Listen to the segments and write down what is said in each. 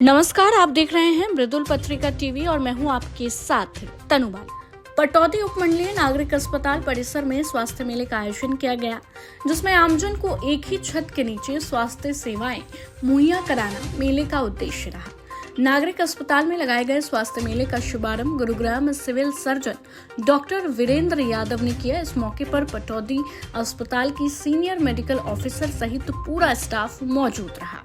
नमस्कार, आप देख रहे हैं मृदुल पत्रिका टीवी और मैं हूं आपके साथ तनुबाल। पटौदी उपमंडलीय नागरिक अस्पताल परिसर में स्वास्थ्य मेले का आयोजन किया गया, जिसमें आमजन को एक ही छत के नीचे स्वास्थ्य सेवाएं मुहैया कराना मेले का उद्देश्य रहा। नागरिक अस्पताल में लगाए गए स्वास्थ्य मेले का शुभारंभ Gurugram civil surgeon doctor Virendra Yadav ने किया। इस मौके पर पटौदी अस्पताल की सीनियर मेडिकल ऑफिसर सहित पूरा स्टाफ मौजूद रहा।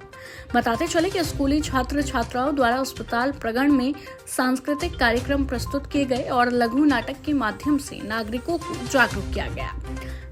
बताते चले कि स्कूली छात्र छात्राओं द्वारा अस्पताल प्रांगण में सांस्कृतिक कार्यक्रम प्रस्तुत किए गए और लघु नाटक के माध्यम से नागरिकों को जागरूक किया गया।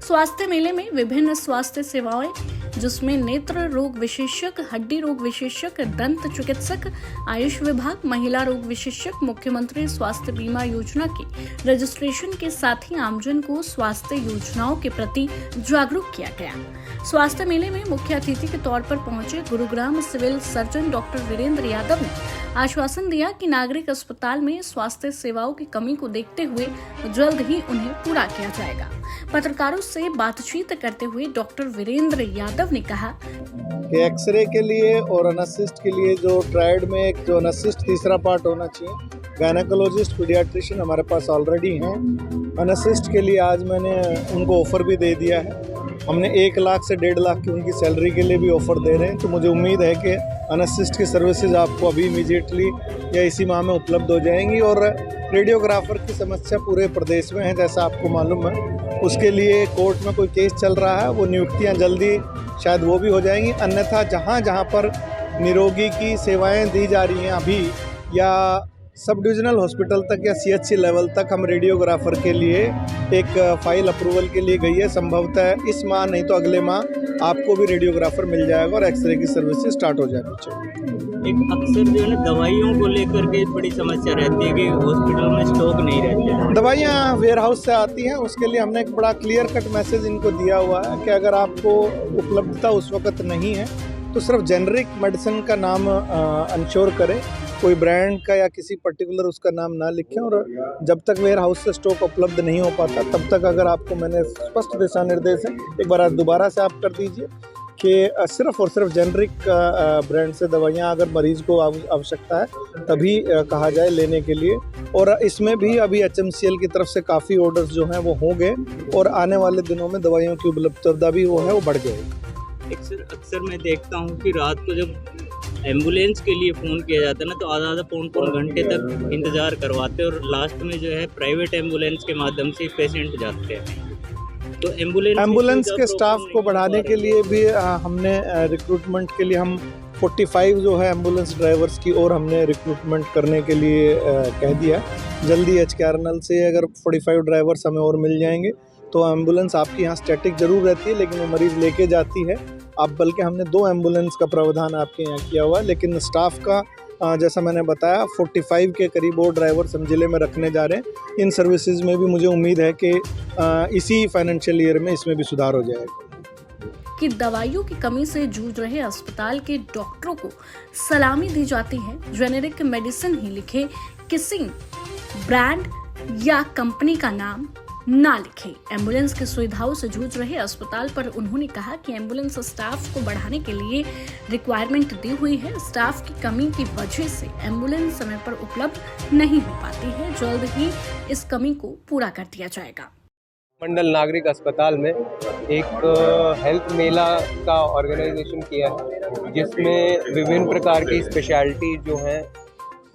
स्वास्थ्य मेले में विभिन्न स्वास्थ्य सेवाएं, जिसमें नेत्र रोग विशेषज्ञ, हड्डी रोग विशेषज्ञ, दंत चिकित्सक, आयुष विभाग, महिला रोग विशेषज्ञ, मुख्यमंत्री स्वास्थ्य बीमा योजना के रजिस्ट्रेशन के साथ ही आमजन को स्वास्थ्य योजनाओं के प्रति जागरूक किया गया। स्वास्थ्य मेले में मुख्य अतिथि के तौर पर पहुंचे Gurugram civil surgeon doctor Virendra Yadav ने आश्वासन दिया कि नागरिक अस्पताल में स्वास्थ्य सेवाओं की कमी को देखते हुए जल्द ही उन्हें पूरा किया जाएगा। पत्रकारों से बातचीत करते हुए डॉक्टर वीरेंद्र यादव ने कहा कि एक्सरे के लिए और अनसिस्ट के लिए जो ट्रायड में एक जो अनसिस्ट तीसरा पार्ट होना चाहिए, गायनेकोलॉजिस्ट, पीडियाट्रिशियन हमारे पास ऑलरेडी हैं। अनसिस्ट के लिए आज मैंने उनको ऑफ़र भी दे दिया है। हमने 1 लाख से 1.5 लाख की उनकी सैलरी के लिए भी ऑफ़र दे रहे हैं। तो मुझे उम्मीद है कि अनसिस्ट की सर्विसेज आपको अभी इमीडिएटली या इसी माह में उपलब्ध हो जाएंगी। और रेडियोग्राफर की समस्या पूरे प्रदेश में है, जैसा आपको मालूम है। उसके लिए कोर्ट में कोई केस चल रहा है, वो नियुक्तियां जल्दी शायद वो भी हो जाएंगी। अन्यथा जहां जहां पर निरोगी की सेवाएं दी जा रही हैं अभी, या सब डिविजनल हॉस्पिटल तक या सीएचसी लेवल तक हम रेडियोग्राफर के लिए एक फाइल अप्रूवल के लिए गई है। संभवतः इस माह नहीं तो अगले माह आपको भी रेडियोग्राफर मिल जाएगा और एक्सरे की सर्विसेज स्टार्ट हो जानी चाहिए। एक अक्सर जो है ना दवाइयों को लेकर के बड़ी समस्या रहती है कि हॉस्पिटल में स्टॉक नहीं रहते। दवाइयाँ वेयर हाउस से आती हैं, उसके लिए हमने एक बड़ा क्लियर कट मैसेज इनको दिया हुआ है कि अगर आपको उपलब्धता उस वक्त नहीं है तो सिर्फ जेनरिक मेडिसिन का नाम इंश्योर करें, कोई ब्रांड का या किसी पर्टिकुलर उसका नाम ना लिखें। और जब तक वेयर हाउस से स्टॉक उपलब्ध नहीं हो पाता तब तक अगर आपको मैंने स्पष्ट दिशा निर्देश है, एक बार दोबारा से आप कर दीजिए कि सिर्फ और सिर्फ जेनरिक ब्रांड से दवाइयाँ अगर मरीज़ को आवश्यकता है तभी कहा जाए लेने के लिए। और इसमें भी अभी HMCL की तरफ से काफ़ी ऑर्डर्स जो हैं वो होंगे और आने वाले दिनों में दवाइयों की उपलब्धता भी वो है वो बढ़ जाएगी। अक्सर मैं देखता हूँ कि रात को जब एम्बुलेंस के लिए फ़ोन किया जाता है ना, तो आधा पौन घंटे तक इंतज़ार करवाते हैं और लास्ट में जो है प्राइवेट एम्बुलेंस के माध्यम से पेशेंट जाते हैं। तो एम्बुलेंस के स्टाफ को बढ़ाने के लिए भी हमने रिक्रूटमेंट के लिए हम 45 जो है एम्बुलेंस ड्राइवर्स की और हमने रिक्रूटमेंट करने के लिए कह दिया। जल्दी HKRNL से अगर 45 ड्राइवर्स हमें और मिल जाएंगे तो एम्बुलेंस आपकी यहाँ स्टैटिक ज़रूर रहती है, लेकिन वो मरीज़ लेके जाती है। अब बल्कि हमने 2 एम्बुलेंस का प्रावधान आपके यहाँ किया हुआ है, लेकिन स्टाफ का जैसा मैंने बताया 45 के करीब और ड्राइवर्स हम जिले में रखने जा रहे हैं। इन सर्विसेज में भी मुझे उम्मीद है कि इसी फाइनेंशियल ईयर में इसमें भी सुधार हो जाएगा। कि दवाइयों की कमी से जूझ रहे अस्पताल के डॉक्टरों को सलामी दी जाती है। जेनेरिक मेडिसिन ही लिखे, किसी ब्रांड या कंपनी का नाम ना लिखे। एम्बुलेंस की सुविधाओं से जूझ रहे अस्पताल पर उन्होंने कहा कि एम्बुलेंस स्टाफ को बढ़ाने के लिए रिक्वायरमेंट दी हुई है। स्टाफ की कमी की वजह से एम्बुलेंस समय पर उपलब्ध नहीं हो पाती है। जल्द ही इस कमी को पूरा कर दिया जाएगा। मंडल नागरिक अस्पताल में एक हेल्थ मेला का ऑर्गेनाइजेशन किया है, जिसमें विभिन्न प्रकार की स्पेशलिटी जो हैं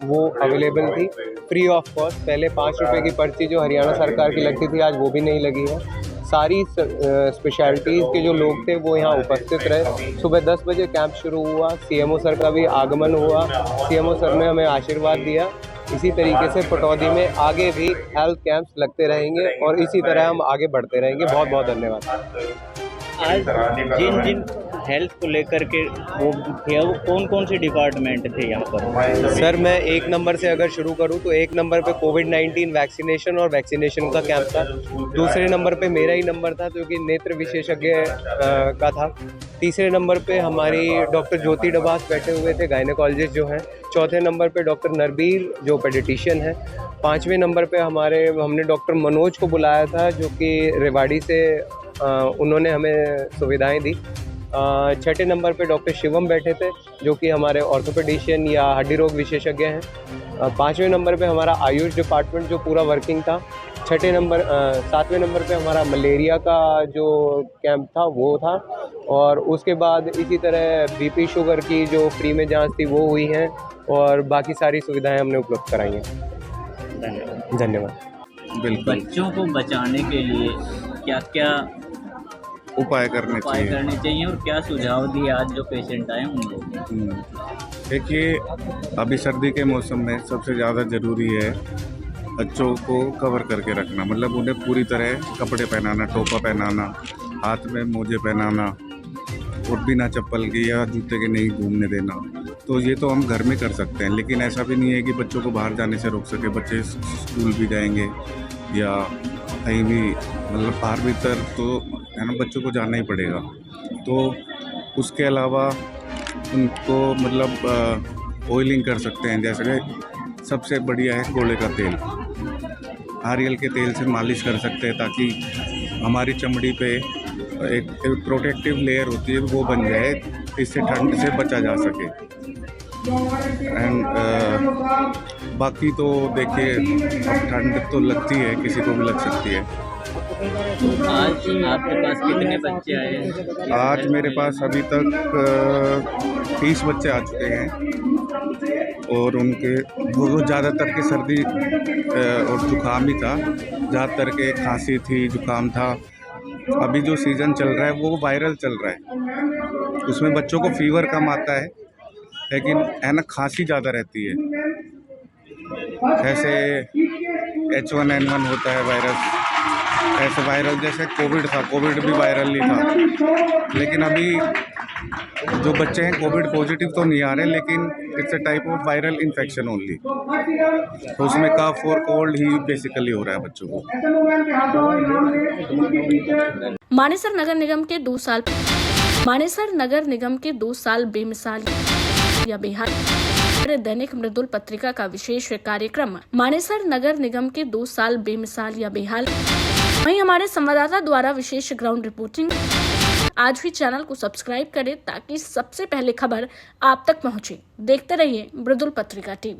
वो अवेलेबल थी फ्री ऑफ कॉस्ट। पहले 5 रुपए की पर्ची जो हरियाणा सरकार की लगती थी, आज वो भी नहीं लगी है। सारी स्पेशलिटीज़ के जो लोग थे वो यहाँ उपस्थित रहे। सुबह 10 बजे कैंप शुरू हुआ। CMO सर का भी आगमन हुआ। CMO सर ने हमें आशीर्वाद दिया। इसी तरीके से पटौदी में आगे भी हेल्थ कैंप्स लगते रहेंगे और इसी तरह हम आगे बढ़ते रहेंगे। बहुत बहुत धन्यवाद। आज जिन हेल्थ को लेकर के वो थे, वो कौन से डिपार्टमेंट थे यहाँ पर? सर मैं 1 नंबर से अगर शुरू करूँ तो 1 नंबर पे कोविड-19 वैक्सीनेशन और वैक्सीनेशन का कैंप था। दूसरे नंबर पे मेरा ही नंबर था क्योंकि नेत्र विशेषज्ञ का था। तीसरे नंबर पे हमारी डॉक्टर ज्योति डबास बैठे हुए थे, गायनेकोलॉजिस्ट जो हैं। चौथे नंबर पे डॉक्टर नरबीर जो पेडिटिशियन है। 5वें नंबर पे हमने डॉक्टर मनोज को बुलाया था जो कि रेवाड़ी से उन्होंने हमें सुविधाएं दी। छठे नंबर पे डॉक्टर शिवम बैठे थे, जो कि हमारे ऑर्थोपेडिशियन या हड्डी रोग विशेषज्ञ हैं। पाँचवें नंबर पे हमारा आयुष डिपार्टमेंट जो पूरा वर्किंग था। सातवें नंबर पे हमारा मलेरिया का जो कैंप था वो था। और उसके बाद इसी तरह बीपी शुगर की जो फ्री में जांच थी वो हुई हैं, और बाकी सारी सुविधाएं हमने उपलब्ध कराई हैं। धन्यवाद। बिल्कुल बच्चों को बचाने के लिए क्या क्या उपाय करने उपाय चाहिए। करने चाहिए और क्या सुझाव दिए आज जो पेशेंट आए उनको? देखिए, अभी सर्दी के मौसम में सबसे ज़्यादा ज़रूरी है बच्चों को कवर करके रखना, मतलब उन्हें पूरी तरह कपड़े पहनाना, टोपा पहनाना, हाथ में मोजे पहनाना और बिना चप्पल के या जूते के नहीं घूमने देना। तो ये तो हम घर में कर सकते हैं, लेकिन ऐसा भी नहीं है कि बच्चों को बाहर जाने से रोक सके। बच्चे स्कूल भी जाएंगे या कहीं भी, मतलब बाहर भीतर तो है ना, बच्चों को जाना ही पड़ेगा। तो उसके अलावा उनको मतलब ऑयलिंग कर सकते हैं, जैसे सबसे बढ़िया है घोड़े का तेल, नारियल के तेल से मालिश कर सकते हैं, ताकि हमारी चमड़ी पे एक प्रोटेक्टिव लेयर होती है वो बन जाए, इससे ठंड से बचा जा सके। एंड बाकी तो देखिए, अब ठंड तो लगती है, किसी को भी लग सकती है। आज आपके पास कितने बच्चे आए हैं? आज मेरे पास अभी तक 30 बच्चे आ चुके हैं, और उनके वो ज़्यादातर की सर्दी और जुकाम ही था, ज़्यादातर के खांसी थी, जुकाम था। अभी जो सीज़न चल रहा है वो वायरल चल रहा है, उसमें बच्चों को फीवर कम आता है, लेकिन है ना, खांसी ज़्यादा रहती है। जैसे H1N1 होता है वायरस, ऐसे वायरल जैसे कोविड था, कोविड भी वायरल ही था। लेकिन अभी जो बच्चे हैं कोविड पॉजिटिव तो नहीं आ रहे, लेकिन it's a type of viral infection only. तो उसमें कफ और कोल्ड ही बेसिकली हो रहा है बच्चों को। मानेसर नगर निगम के 2 साल बेमिसाल या बेहाल। दैनिक मृदुल पत्रिका का विशेष कार्यक्रम मानेसर नगर निगम के 2 साल बेमिसाल या बेहाल। वहीं हमारे संवाददाता द्वारा विशेष ग्राउंड रिपोर्टिंग। आज भी चैनल को सब्सक्राइब करें ताकि सबसे पहले खबर आप तक पहुंचे। देखते रहिए मृदुल पत्रिका टीवी।